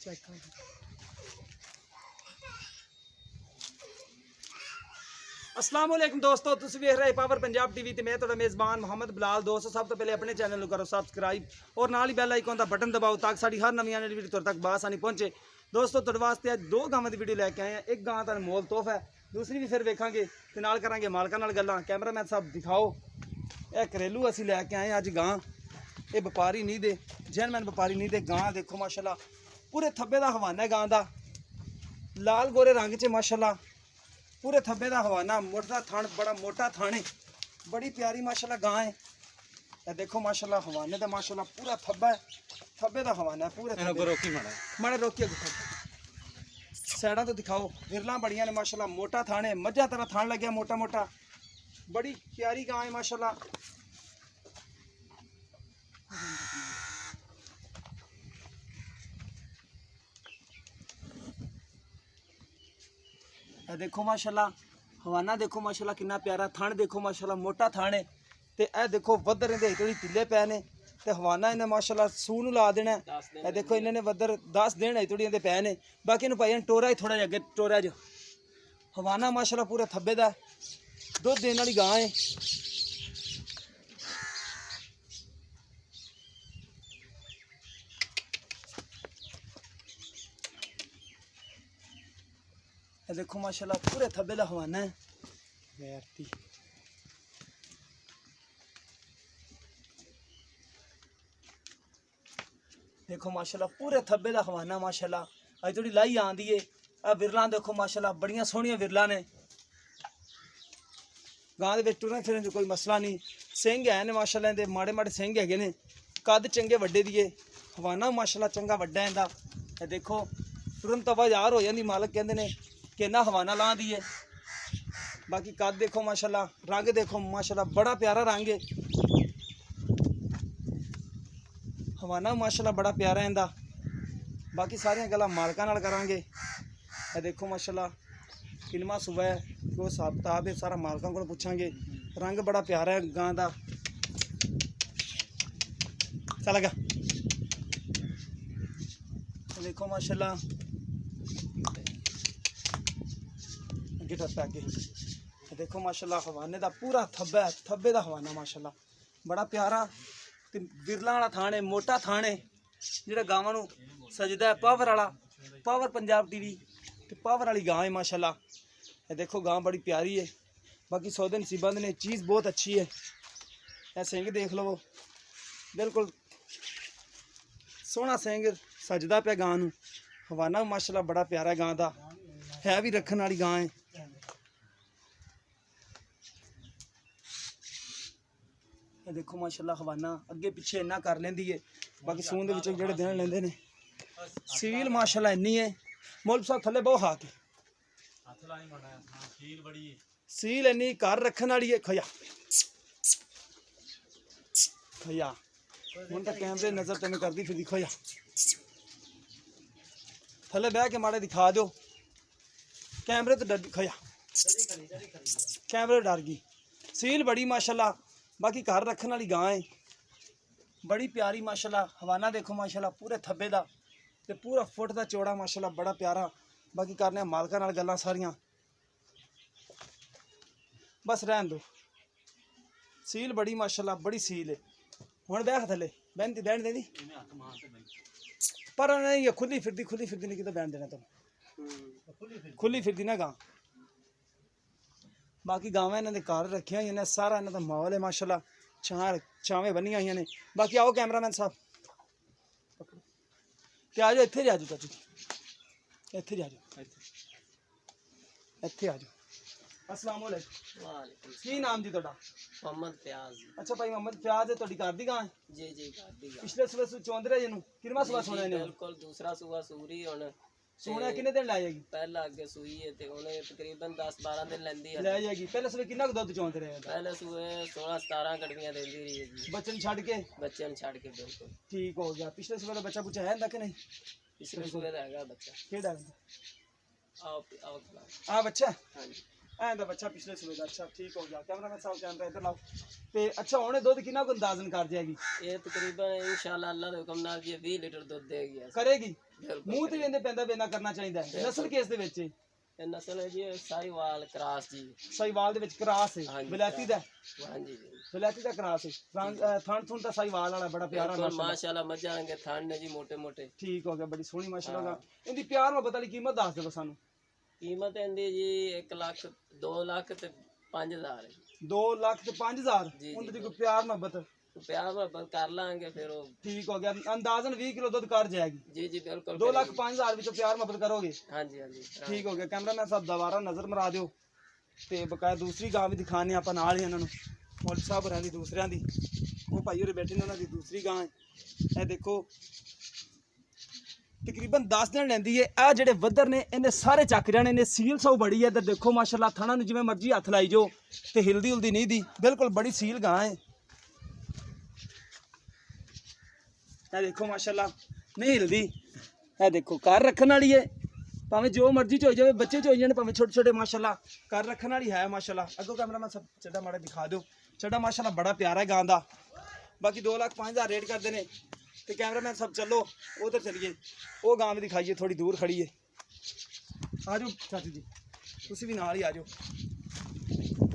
Check कर अस्सलाम वालेकुम दोस्तों, तुम वेख रहे पावर पंजाब टीवी ते मैं तुहाडा मेज़बान मोहम्मद बिलाल। दोस्तों सब तो पहले अपने चैनल करो सबसक्राइब और नाल ही बैल आइकन का बटन दबाओ ताकि साड़ी हर नवी आने वाली वीडियो तुहाडे तक बासानी पहुंचे। दोस्तों तुहाडे वास्ते आज दो गावां दी वीडियो लेके आए हैं। एक गां दा अनमोल तोहफा है, दूसरी भी फिर वेखांगे ते नाल करांगे मालकां नाल गल्लां। कैमरामैन साहब दिखाओ, यह घरेलू असीं लैके आए अज गां। ये व्यापारी नहीं दे, जैनमैन व्यापारी नहीं दे। गां देखो माशाल्लाह पूरे थब्बे दा हवाना है गां दा, लाल गोरे रंग च माशाल्लाह पूरे थब्बे का हवाना। मोटा थान, बड़ा मोटा थान है, बड़ी प्यारी माशाल्लाह गां है। ये देखो माशाल्लाह हवाने का माशाल्लाह पूरा थब्बा है, थब्बे का हवाना है पूरे माड़े रोकी साइडा तो दिखाओ। विरला बड़िया ने माशाल्लाह, मोटा थान है, मझा तरह थान लगे मोटा मोटा, बड़ी प्यारी गां है माशाल्लाह। देखो माशाल्लाह हवाना देखो माशाल्लाह कितना प्यारा थान, देखो माशाल्लाह मोटा थान है। ते ए देखो वधर इहदे थोड़ी ढिले पै ने ते हवाना इन्हें माशाल्लाह सूह नूं ला देना है। ए देखो इन्होंने वधर 10 दिन है थोड़ी इहदे पै ने, बाकी इन्हूं भाई टोरा ही थोड़ा जिहा अगे टोरा जो हवाना माशाल्लाह पूरे थब्बे दा दुध देने वाली गां है। देखो माशाल्लाह पूरे थब्बे दा हवाना है। देखो माशाल्लाह पूरे थब्बे दा हवाना माशाल्लाह। अज थोड़ी लाई आंदी है। आ विरला देखो माशाल्लाह बड़ियां सोहणियां विरला ने। गां दे विच टुरन फिरन च कोई मसला नहीं। सिंह है ने माशाल्लाह, इहदे माड़े माड़े सिंह हैगे ने, कद चंगे वड्डे दिए। हवाना माशाल्लाह चंगा वड्डा इंदा। ए देखो तुरंत आवाज़ार हो जाती, मालक कहते हैं कि ना हवाना ला दी है। बाकी कद देखो माशाल्लाह, रंग देखो माशाल्लाह बड़ा प्यारा रंग है। हवाना माशाल्लाह बड़ा प्यारा इंदा। बाकी सारियां गल्लां मालकां नाल करांगे। ए देखो माशाल्लाह किनवा सुबह है, जो हिसाब किताब है सारा मालकां कोल पुछांगे। रंग बड़ा प्यारा है गां दा। चल गया देखो माशाल्लाह गिटर पैके देखो माशाल्लाह हवाने का पूरा थब्बा है, थब्बे का हवाना माशाल्लाह बड़ा प्यारा। ते विरला वाला थान है, मोटा थान है, जिहड़ा गावां नूं सजदा है। पावर वाला, पावर पंजाब टीवी ते पावर वाली गां है माशाल्लाह। ये देखो गां बड़ी प्यारी है। बाकी सौदे नसीबंद ने, चीज़ बहुत अच्छी है। यह सिंह देख लो, बिल्कुल सोहना सिंह सजदा पे गां नूं। हवाना माशाल्लाह बड़ा प्यारा गां दा है, भी रखने वाली गां है। देखो माशाल्लाह हवाना अगे पिछे इन्ना कर लेंदी है। बाकी सून दे विचों जेहड़े दिन लेंदे ने। सील माशाल्लाह इन्नी है। मौलवी साहब थले बहुत हाथ है, सील इन्नी घर रखने वाली है। खया खया हुण तो कैमरे नजर तेन करती फिर खया थले बह के माड़े दिखा दो, कैमरे तो डर खया कैमरे डर गई। सील बड़ी माशाल्लाह, बाकी घर रखने वाली गां है, बड़ी प्यारी माशाल्लाह। हवाना देखो माशाल्लाह पूरे थब्बे दा ते पूरा फुट दा चौड़ा माशाल्लाह बड़ा प्यारा। बाकी करने मालकां नाल गल्लां सारियां, बस रहन दो। सील बड़ी माशाल्लाह, बड़ी सील है। हुण बैठ थले बहन देंदी पर नहीं, खुली फिरदी नहीं कि बहन देना तुम, खुली फिरदी ना गां। बाकी गावां इन्हां दे घर रखियां होईयां ने, सारा इन्हां दा माहौल है माशाल्लाह। छावें बनियां होईयां ने। बाकी आओ कैमरामैन साहब ते आ जाओ, इत्थे आ जाओ चाचू जी, इत्थे आ जाओ, इत्थे आ जाओ। अस्सलाम वालेकुम, की नाम जी तुहाडा? मोहम्मद फयाज। अच्छा भाई मोहम्मद फयाज है, तुहाडी घर दी गां है? जी जी घर दी गां। पिछले सुबह चौंदरे जिन्नू किनवा सुबह सोना ने? बिल्कुल दूसरा सुबह सूरी हुण सोना किन्ने दिन लै जाएगी? पहला अगे सूई है ते हुण तकरीबन 10-12 दिन लैंदी है। लै जाएगी। पहले सुबह किन्ना दुध चौंदे रहे? पहले सुबह 16-17 कड़मियां देंदी रही है जी, बच्चन छड़ के। बच्चन छड़ के बिल्कुल ठीक हो गया। पिछले सुबह का बच्चा बुच्चा है कि नहीं? पिछले सुबह दा हैगा बच्चा। केड़ा? आओ आओ खिलाओ। आ बच्चा? हां जी। ਐਂ ਦਾ ਬੱਚਾ ਪਿਛਲੇ ਸੂਏ ਦਾ। ਅੱਛਾ ਠੀਕ ਹੋ ਗਿਆ। ਕੈਮਰਾਮੈਨ ਸਾਹਿਬ ਕੈਮਰਾ ਇੱਧਰ ਲਾਓ। ਤੇ ਅੱਛਾ ਹੁਣ ਇਹ ਦੁੱਧ ਕਿੰਨਾ ਕੁ ਅੰਦਾਜ਼ਨ ਕਰ ਜਾਏਗੀ? ਇਹ ਤਕਰੀਬਨ ਇੰਸ਼ਾਅੱਲਾ ਅੱਲਾ ਦੇ ਹੁਕਮ ਨਾਲ ਜੀ 20 ਲੀਟਰ ਦੁੱਧ ਦੇਗੀ। ਕਰੇਗੀ? ਬਿਲਕੁਲ ਮੂੰਹ ਤੇ ਵੀ ਇਹਦੇ ਪੈਂਦਾ ਬੇਨਾ ਕਰਨਾ ਚਾਹੀਦਾ ਹੈ। ਨਸਲ ਕਿਸ ਦੇ ਵਿੱਚ? ਇਹ ਨਸਲ ਹੈ ਜੀ ਸਾਹੀਵਾਲ ਕਰਾਸ ਜੀ। ਸਾਹੀਵਾਲ ਦੇ ਵਿੱਚ ਕਰਾਸ ਹੈ, ਹਾਂਜੀ, ਵਿਲਾਇਤੀ ਦਾ? ਹਾਂਜੀ ਜੀ, ਵਿਲਾਇਤੀ ਦਾ ਕਰਾਸ ਹੈ। ਥਣ ਥੁਣ ਤਾਂ ਸਾਹੀਵਾਲ ਵਾਲਾ ਬੜਾ ਪਿਆਰਾ ਬਿਲकुल ਮਾਸ਼ਾਅੱਲਾ। माशाल्लाह मजा आएंगे थान ने जी मोटे मोटे। ਠੀਕ ਹੋ ਗਿਆ, ਬੜੀ ਸੋਹਣੀ ਮਾਸ਼ਾਅੱਲਾ। ਇਹਦੀ ਪਿਆਰ ਮੁਹੱਬਤ ਵਾਲੀ ਕੀਮਤ ਦੱਸ ਦਿਓ ਸਾਨੂੰ। कीमत इनकी जी 1 लाख 2 लाख ते 5000 है। 2 ਲੱਖ ਤੇ 5000 ਜੀ, ਉਹਦੇ ਦੀ ਕੋਈ ਪਿਆਰ ਮੁਹੱਬਤ? तो प्यार मोहब्बत कर लांगे फिर वो। ਠੀਕ ਹੋ ਗਿਆ। ਅੰਦਾਜ਼ਨ 20 ਕਿਲੋ ਦੁੱਧ ਕਰ ਜਾਏਗੀ। जी जी बिल्कुल 2 ਲੱਖ 5000 ਵਿੱਚੋਂ ਪਿਆਰ ਮੁਹੱਬਤ ਕਰੋਗੇ? हाँ जी हाँ जी हाँ। ਠੀਕ ਹੋ ਗਿਆ। ਕੈਮਰਾਮੈਨ ਸਾਹਿਬ ਦੁਬਾਰਾ ਨਜ਼ਰ ਮਰਾ ਦਿਓ ਤੇ ਬਕਾਇਆ ਦੂਸਰੀ ਗਾਂ ਵੀ ਦਿਖਾਣੇ ਆਪਾਂ ਨਾਲ ਹੀ ਇਹਨਾਂ ਨੂੰ। ਮੌਲਵੀ ਸਾਹਿਬ ਹੋਰਾਂ ਦੀ ਦੂਸਰਿਆਂ ਦੀ, ਉਹ ਭਾਈ ਹੋਰੇ ਬੈਠੇ ਨੇ, ਉਹਨਾਂ ਦੀ ਦੂਸਰੀ ਗਾਂ ਹੈ। ਇਹ ਦੇਖੋ ਤਕਰੀਬਨ 10 ਦਿਨ ਲੈਂਦੀ ਹੈ। ਆ ਜਿਹੜੇ ਵੱਧਰ ਨੇ ਇਹਨੇ ਸਾਰੇ ਚੱਕ ਜਾਣੇ ਨੇ। ਸੀਲ ਸੌ ਬੜੀ ਹੈ। ਇੱਧਰ ਦੇਖੋ ਮਾਸ਼ਾਅੱਲਾ, ਥਣਾ ਨੂੰ ਜਿਵੇਂ ਮਰਜ਼ੀ ਹੱਥ ਲਾਈ ਜੋ ਤੇ ਹਿਲਦੀ ਹੁਲਦੀ ਨਹੀਂ ਦੀ, ਬਿਲਕੁਲ ਬੜੀ ਸੀਲ ਗਾਂ ਹੈ। ਇਹ ਦੇਖੋ ਮਾਸ਼ਾਅੱਲਾ ਨਹੀਂ ਹਿਲਦੀ। ਇਹ ਦੇਖੋ ਘਰ ਰੱਖਣ ਵਾਲੀ ਹੈ, ਭਾਵੇਂ ਜੋ ਮਰਜ਼ੀ ਚ ਹੋ ਜਾਵੇ, ਬੱਚੇ ਚ ਹੋ ਜਾਣ ਭਾਵੇਂ ਛੋਟੇ ਛੋਟੇ, ਮਾਸ਼ਾਅੱਲਾ ਘਰ ਰੱਖਣ ਵਾਲੀ ਹੈ ਮਾਸ਼ਾਅੱਲਾ। ਅੱਗੋਂ ਕੈਮਰਾਮੈਨ ਸਭ ਚੱਡਾ ਮਾੜਾ ਦਿਖਾ ਦਿਓ। ਚੱਡਾ ਮਾਸ਼ਾਅੱਲਾ ਬੜਾ ਪਿਆਰਾ ਹੈ ਗਾਂ ਦਾ। ਬਾਕੀ 2 ਲੱਖ 5000 ਰੇਟ ਕਰਦੇ ਨੇ। ਤੇ ਕੈਮਰਾਮੈਨ ਸਭ ਚੱਲੋ ਉਧਰ ਚਲੀਏ, ਉਹ ਗਾਂ ਵੀ ਦਿਖਾਈਏ, ਥੋੜੀ ਦੂਰ ਖੜੀ ਹੈ। ਆ ਜਾਓ ਚਾਚੂ ਜੀ, ਤੁਸੀਂ ਵੀ ਨਾਲ ਹੀ ਆ ਜਾਓ।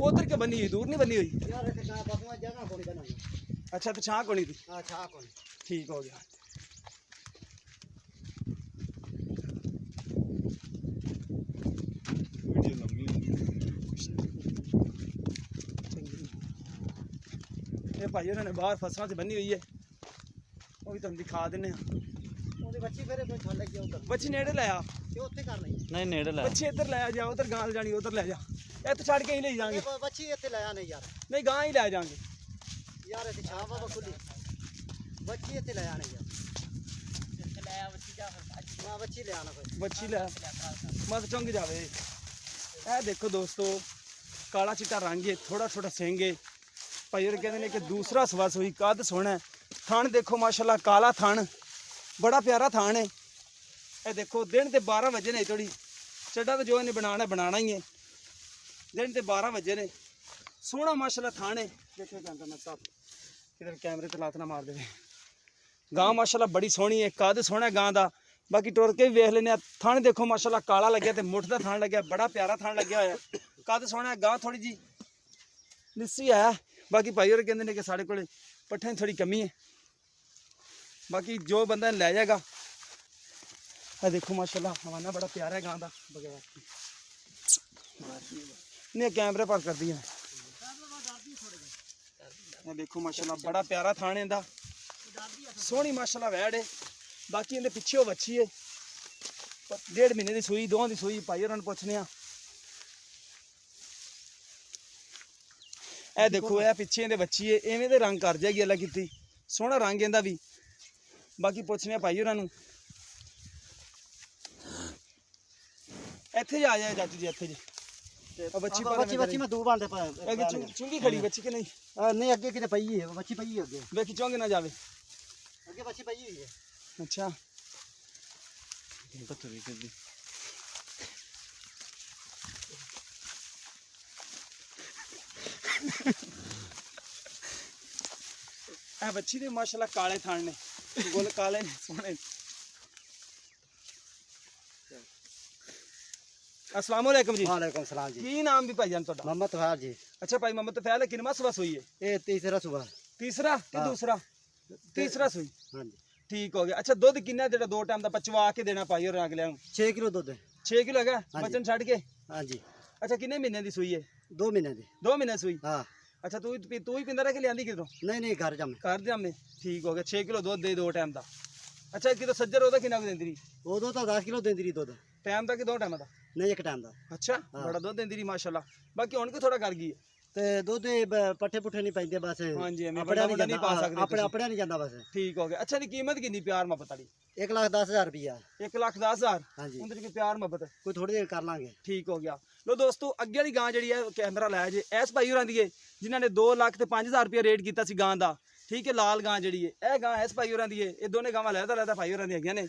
ਉਧਰ ਕੇ ਬੰਨੀ ਹੋਈ, ਦੂਰ ਨਹੀਂ ਬੰਨੀ ਹੋਈ? यार ऐसे कहाँ बसवा जगह कोनी बनाई। ਅੱਛਾ ਤੇ ਛਾਂ ਕੋਣੀ ਦੀ? हाँ छा कोनी। ਠੀਕ ਹੋ ਗਿਆ। ਇਹ ਭਾਈ ਉਹਨਾਂ ਨੇ ਬਾਹਰ ਫਸਲਾਂ 'ਚ ਬੰਨੀ ਹੋਈ ਹੈ, ਉਹ ਵੀ ਤੁਹਾਨੂੰ ਦਿਖਾ ਦਿੰਨੇ ਆ। ਉਹਦੀ ਬੱਚੀ ਫਿਰ ਕੋਈ ਛੱਡ ਲੱਗੀ ਉਧਰ ਬੱਚੀ ਨੇੜੇ ਲੈ ਆ। ਤੇ ਉੱਥੇ ਕਰ ਲਈ। ਨਹੀਂ ਨੇੜੇ ਲੈ ਬੱਚੀ ਇੱਧਰ ਲੈ ਜਾ, ਉਧਰ ਗਾਂ ਜਾਣੀ ਉਧਰ ਲੈ ਜਾ। ਇੱਥੇ ਛੱਡ ਕੇ ਹੀ ਲੈ ਜਾਾਂਗੇ। ਇਹ ਬੱਚੀ ਇੱਥੇ ਲਾਇਆ ਨਹੀਂ ਯਾਰ। ਨਹੀਂ ਗਾਂ ਹੀ ਲੈ ਜਾਾਂਗੇ ਯਾਰ ਇੱਥੇ ਛਾਂ ਬਾਬਾ ਖੁੱਲੀ। ਬੱਚੀ ਇੱਥੇ ਲਾਇਆ ਨਹੀਂ ਯਾਰ। ਨਾ ਬੱਚੀ ਲਿਆਣਾ ਕੋਈ। ਬੱਚੀ ਲੈ ਮਤ ਚੁੰਗ ਜਾਵੇ। ਇਹ ਦੇਖੋ ਦੋਸਤੋ, ਕਾਲਾ ਚਿੱਟਾ ਰੰਗ ਹੈ, ਥੋੜਾ ਥੋੜਾ ਸਿੰਘ ਹੈ। ਭਾਈ ਹੋਰ ਕਹਿੰਦੇ ਨੇ ਕਿ ਦੂਸਰਾ ਸਵਸ ਹੋਈ, ਕੱਦ ਸੋਹਣਾ ਹੈ। ਥਣ ਦੇਖੋ ਮਾਸ਼ਾਅੱਲਾ, ਕਾਲਾ ਥਣ, ਬੜਾ ਪਿਆਰਾ ਥਣ ਹੈ। ਇਹ ਦੇਖੋ ਦਿਨ ਤੇ 12 ਵਜੇ ਨੇ ਥੋੜੀ ਚੱਡਾ, ਤਾਂ ਜੋ ਇਹਨੇ ਬਣਾਉਣਾ ਹੀ ਹੈ। ਦਿਨ ਤੇ 12 ਵਜੇ ਨੇ। ਸੋਹਣਾ ਮਾਸ਼ਾਅੱਲਾ ਥਣ ਹੈ। ਦੇਖੋ ਕਹਿੰਦਾ ਮੈਂ ਸਾਹਿਬ ਕਿਧਰ ਕੈਮਰੇ ਤੇ ਲਾਤ ਨਾ ਮਾਰ ਦੇਵੇ। ਗਾਂ ਮਾਸ਼ਾਅੱਲਾ ਬੜੀ ਸੋਹਣੀ ਹੈ, ਕੱਦ ਸੋਹਣਾ ਗਾਂ ਦਾ। ਬਾਕੀ ਟੁਰ ਕੇ ਵੀ ਵੇਖ ਲੈਂਦੇ ਆ। ਥਣ ਦੇਖੋ ਮਾਸ਼ਾਅੱਲਾ ਕਾਲਾ ਲੱਗਿਆ ਤੇ ਮੁੱਠ ਦਾ ਥਣ ਲੱਗਿਆ, ਬੜਾ ਪਿਆਰਾ ਥਣ ਲੱਗਿਆ ਹੋਇਆ। ਕੱਦ ਸੋਹਣਾ ਹੈ। ਗਾਂ ਥੋੜੀ ਜੀ ਲਿੱਸੀ ਹੈ। ਬਾਕੀ ਭਾਈ ਹੋਰ ਕਹਿੰਦੇ ਨੇ ਕਿ ਸਾਡੇ ਕੋਲੇ ਪੱਠਿਆਂ ਦੀ ਥੋੜੀ ਕਮੀ ਹੈ। ਬਾਕੀ ਜੋ ਬੰਦਾ ਲੈ ਜਾਏਗਾ। ਇਹ ਦੇਖੋ ਮਾਸ਼ਾਅੱਲਾ ਹਵਾਨਾ ਬੜਾ ਪਿਆਰਾ ਹੈ ਗਾਂ ਦਾ। ਬਗੈਰ ਨਹੀਂ ਕੈਮਰੇ ਪਰ ਕਰਦੀ ਹੈ। ਇਹ ਦੇਖੋ ਮਾਸ਼ਾਅੱਲਾ ਬੜਾ ਪਿਆਰਾ ਥਾਣ ਇਹਦਾ, ਸੋਹਣੀ ਮਾਸ਼ਾਅੱਲਾ ਵੈੜ ਹੈ। ਬਾਕੀ ਇਹਦੇ ਪਿੱਛੇ ਉਹ ਵੱਛੀ ਹੈ, 1.5 ਮਹੀਨੇ ਦੀ ਸੂਈ, 2 ਦੀ ਸੂਈ। ਭਾਈ ਉਹਨਾਂ ਨੂੰ ਪੁੱਛਨੇ ਆ। ਇਹ ਦੇਖੋ ਇਹ ਪਿੱਛੇ ਇਹਦੇ ਵੱਛੀ ਹੈ, ਐਵੇਂ ਦੇ ਰੰਗ ਕਰ ਜਾਏਗੀ ਅੱਲਾ ਕੀਤੀ, ਸੋਹਣਾ ਰੰਗ ਇਹਦਾ ਵੀ। ਬਾਕੀ ਪੁੱਛਨੇ ਆ ਭਾਈ ਉਹਨਾਂ ਨੂੰ। ਇੱਥੇ ਜਾ ਜਾਏ ਚਾਚੂ ਜੀ, ਇੱਥੇ ਜੀ ਬੱਚੀ ਬੱਚੀ ਮੈਂ 2 ਬਾਲਦੇ ਪਾ। ਚੁੰਗੀ ਖੜੀ ਬੱਚੀ ਕਿ ਨਹੀਂ? ਨਹੀਂ ਅੱਗੇ ਕਿਤੇ ਪਈ ਹੈ ਬੱਚੀ, ਪਈ ਹੈ ਅੱਗੇ। ਵੇਖੀ ਚੁੰਗ ਨਾ ਜਾਵੇ। ਅੱਗੇ ਬੱਚੀ ਪਈ ਹੋਈ ਹੈ। ਅੱਛਾ ਪੱਤਰੀ ਕਰਦੀ ਇਹ ਬੱਚੀ ਦੇ ਮਾਸ਼ਾਅੱਲਾ ਕਾਲੇ ਥਣ ਨੇ, ਗੁੱਲ ਕਾਲੇ ਨੇ, ਸੋਹਣੇ। अस्सलाम वालेकुम जी। वालेकुम सलाम जी। की नाम भी भाईजान ਤੁਹਾਡਾ? मोहम्मद तफैल जी। अच्छा भाई मोहम्मद तफैल है, किनवा सुबह सोई है? ये तीसरा सुबह। तीसरा कि हाँ। दूसरा? तीसरा सोई। हाँ जी। ठीक हो गया। अच्छा दुध कितना जेड़ा 2 टाइम दा पचवा के देना भाई और अगले ਨੂੰ? 6 किलो दूध है। 6 किलो ਹੈਗਾ हाँ जी। बचन ਛੱਡ के? हाँ जी। अच्छा कितने महीने ਦੀ ਸੂਈ है? 2 महीने दी। 2 महीने ਸੂਈ। हाँ। अच्छा तू ही पिंदा रह के लियांदी किधरों? नहीं नहीं घर जम। कर दे हमने। ठीक हो गया। 6 किलो दुध दे 2 टाइम ਦਾ। अच्छा किधर सज्जर ਉਹਦਾ ਕਿੰਨਾ ਕੁ ਦਿੰਦੀ ਰਹੀ? उदो तो 10 किलो देंदी रही दूध। ਟਾਈਮ ਦਾ ਕਿ 2 ਟਾਈਮ ਦਾ? नहीं एक टाइम दा। ਅੱਛਾ ਬੜਾ ਦੁੱਧ ਦਿੰਦੀ ਰਹੀ ਮਾਸ਼ਾਅੱਲਾ। ਬਾਕੀ ਹੁਣ ਕਿ ਥੋੜਾ ਕਰ ਗਈ ਹੈ। ते दूध पट्ठे पुट्ठे नहीं पैंदे बस। हाँ जी, हमें अपने बड़ा नहीं पा सकते अपने तुसी। अपने नहीं जाता बस। ठीक हो गया। अच्छा ਦੀ ਕੀਮਤ ਕਿੰਨੀ ਪਿਆਰ ਮੁਹੱਬਤ ਵਾਲੀ? 1,10,000 रुपया। 1,10,000। हाँ जी। ਉਹਦੇ ਚ ਕੋਈ ਪਿਆਰ ਮੁਹੱਬਤ? कोई थोड़ी देर कर लांगे। ਠੀਕ ਹੋ ਗਿਆ। ਲੋ ਦੋਸਤੋ ਅੱਗੇ ਵਾਲੀ ਗਾਂ ਜਿਹੜੀ ਹੈ ਕੈਮਰਾ ਲਾਇਆ ਜੇ ਐਸ ਭਾਈ ਹੋਰਾਂ ਦੀ ਹੈ, ਜਿਨ੍ਹਾਂ ਨੇ 2 ਲੱਖ ਤੇ 5,000 ਰੁਪਏ ਰੇਟ ਕੀਤਾ ਸੀ ਗਾਂ ਦਾ। ਠੀਕ ਹੈ, ਲਾਲ ਗਾਂ ਜਿਹੜੀ ਹੈ ਇਹ ਗਾਂ ਐਸ ਭਾਈ ਹੋਰਾਂ ਦੀ ਹੈ। ਇਹ ਦੋਨੇ ਗਾਵਾਂ ਲੈਦਾ ਭਾਈ ਹੋਰਾਂ ਦੀਆਂ ਹੈਗੀਆਂ ਨੇ।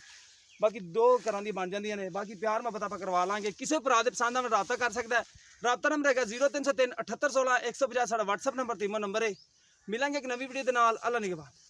ਬਾਕੀ 2 ਘਰਾਂ ਦੀ ਬਣ ਜਾਂਦੀਆਂ ਨੇ। ਬਾਕੀ ਪਿਆਰ ਮੁਹੱਬਤ ਆਪਾਂ ਕਰਵਾ ਲਾਂਗੇ। ਕਿਸੇ ਭਰਾ ਦੇ ਪਸੰਦ ਨਾਲ ਰਾਬਤਾ ਕਰ ਸਕਦਾ ਹੈ। ਰਾਬਤਾ ਨੰਬਰ ਹੈਗਾ 0303 7816 150 ਸਾਡਾ WhatsApp ਨੰਬਰ ਤੇ ਈਮੋ ਨੰਬਰ ਹੈ। ਮਿਲਾਂਗੇ ਇੱਕ ਨਵੀਂ ਵੀਡੀਓ ਦੇ ਨਾਲ। ਅੱਲਾ ਨਿਗਹਬਾਨ।